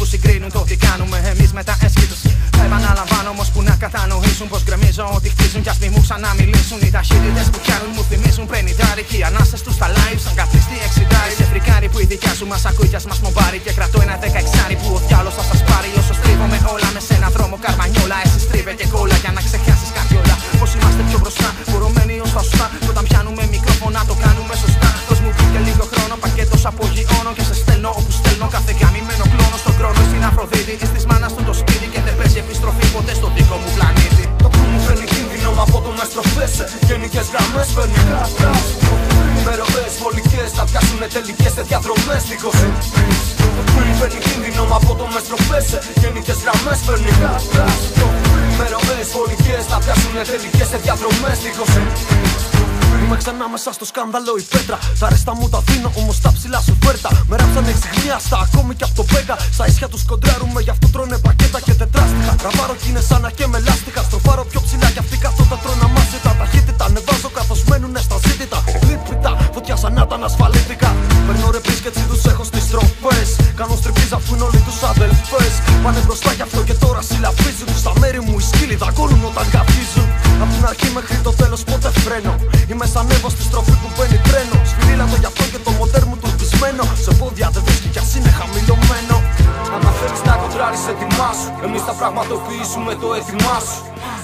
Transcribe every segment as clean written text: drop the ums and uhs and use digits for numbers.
που συγκρίνουν το τι κάνουμε εμείς με τα έσχη τους. Θα επαναλαμβάνω όμως που να κατανοήσουν πως γκρεμίζω ότι χτίζουν κι ας μη μου ξαναμιλήσουν. Οι ταχύτητες που πιάνουν μου θυμίζουν πενηντάρι. Κι οι ανάσες τους στα live σαν καπνιστή εξιντάρι. Σε φρικάρι που η δικιά σου μας ακούει κι ας μας μομπάρει. Και κρατώ ένα 16 που ο διάλος θα σας πάρει. Όσο στρίβομαι όλα με σε ένα δρόμο καρμανιόλα. Εσύ στρίβε και κόλλα για να ξεχάσεις καριόλα. Πως είμαστε πιο μπροστά, φορωμένοι ως τα σωστά. Κι όταν πιάνουμε μικρόφωνα το κάνουμε σωστά. Δώσ' μου και λίγο χρόνο, πακέτος απογειώνω. Και σε στέλνω όπου στέλνω κάθε γαμημένο κλόνο στον χρόνο. Στην Αφροδίτη, εις της μάνας του το σπίτι. Και δεν παίζει επιστροφή ποτέ στο δικό μου πλανήτη. Το που μου φέρνει κίνδυνο από το με στροφές. Γενικές γραμμές φέρνει κράτας. Με ροές βολικές θα πιάσουνε τελικές σε διαδρομές δίχως. Το που μου φέρνει κίνδυνο από το με στροφές. Γενικές γραμμές φέρνει κράτας. Με ροές βολικές θα πιάσουνε τελικές σε διαδρομές δίχως. Είμαι ξανά μέσα στο σκάνδαλο η πέτρα. Τα ρέστα μου τα δίνω όμως τα ψηλά σου φέρτα. Με ράψανε εξυγνιάστα ακόμη κι από το Μπέγκα. Στα ίσια τους κοντράρουμε γι' αυτό τρώνε πακέτα και τετράστιχα. Τραβάρω κι είναι σαν να και με λάστιχα. Στροφάρω πιο ψηλά κι αυτοί καθότα τρώνε αμάσιτα. Ταχύτητα ανεβάζω καθώς μένουνε στα ζήτητα. Λίπητα, φωτιά σαν να ήταν ασφαλίτικα. Παίρνω ρεπής και έτσι τους έχω στις στροφές. Κάνω στριπίζα αφού είναι όλοι τους αδελφές. Πάνε μπροστά γι' αυτό και τώρα συλλαβίζουν. Στα μέρη μου οι σκύλοι δαγκώνουν όταν καυγίζουν. Απ' την αρχή μέχρι το τέλος ποτέ φρένω. Είμαι σαν Εύω στη στροφή που μπαίνει τρένο. Σφυρίλατο γι' αυτό και το μοντέρ μου τουρπισμένο. Σε πόδια δεν βρίσκει κι ας είναι χαμηλωμένο. Άμα θέλεις να κοντράρεις ετοιμάσου. Εμείς θα πραγματοποιήσουμε το έτοιμά σου.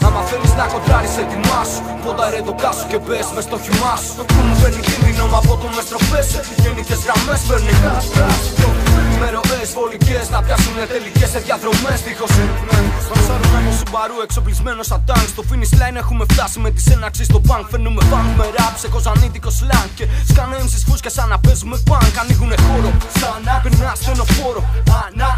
Άμα θέλεις να κοντράρεις ετοιμάσου. Πόνταρε το κάσου και μπες μες στο χυμά σου. Το που μου φέρνει κίνδυνο από το με στροφές. Γενικές γραμμές φέρνει κράτας. Με ροές βολικές θα πιάσουνε τελικές σε διαδρομές δίχως. Στον σαρωμένο Σουμπαρού εξοπλισμένο σαν τάγκ. Στο finish line έχουμε φτάσει με τις έναρξεις στο bank. Φέρνουμε φαν με rap σε κοζανίτικο slang. Και σκάνε MC's φούσκες σαν να παίζουμε punk. Ανοίγουνε χώρο σαν να περνά στενοφόρο.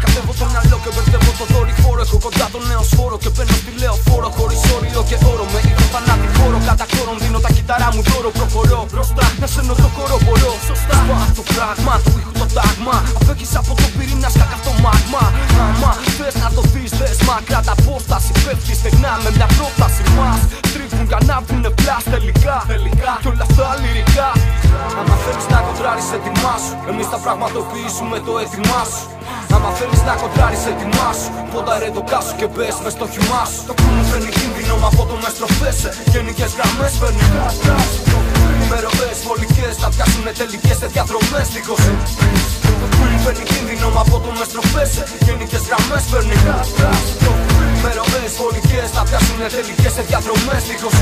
Κατέβω το μυαλό και μπερδεύω το δορυφόρο. Έχω κοντά το νέο σφόρο και μπαίνω στη λεωφόρο. Χωρίς όριο και όρο με ήχο θανάτηφόρο. Κατά κόρον δίνω τα κυταρά μου δώρο. Προχωρώ μπροστά να σένω το κοροφορώ. Σωστά σπάω το πράγμα του ήχου το τάγμα. Απέχεις από το πυρήνα σκάκα στο μάγμα. Άμα θες να το δεις δες μα κράτα απόσταση. Πέφτει στεγνά με μια πρόταση μας. Τρίβουν για να βγουνε πλάς τελικά. Κι όλα αυτά λυρικά. Άμα θέλεις να κοντράρεις ετοιμάσου. Εμείς θα πραγματοποιήσουμε το έτοιμά σου. Άμα θέλεις να κοντράρεις ετοιμάσου. Πόνταρε το κάσου και μπες μες στο χυμά σου. Το που μου φέρνει κίνδυνο από το με στροφές. Γενικές γραμμές φέρνει κράτας. Με ροές βολικές θα πιάσουνε τελικές σε διαδρομές δίχως. Το που μου φέρνει κίνδυνο από το με στροφές. Γενικές γραμμές φέρνει κράτας. Με ροές βολικές θα πιάσουνε τελικές σε διαδρομές δίχως.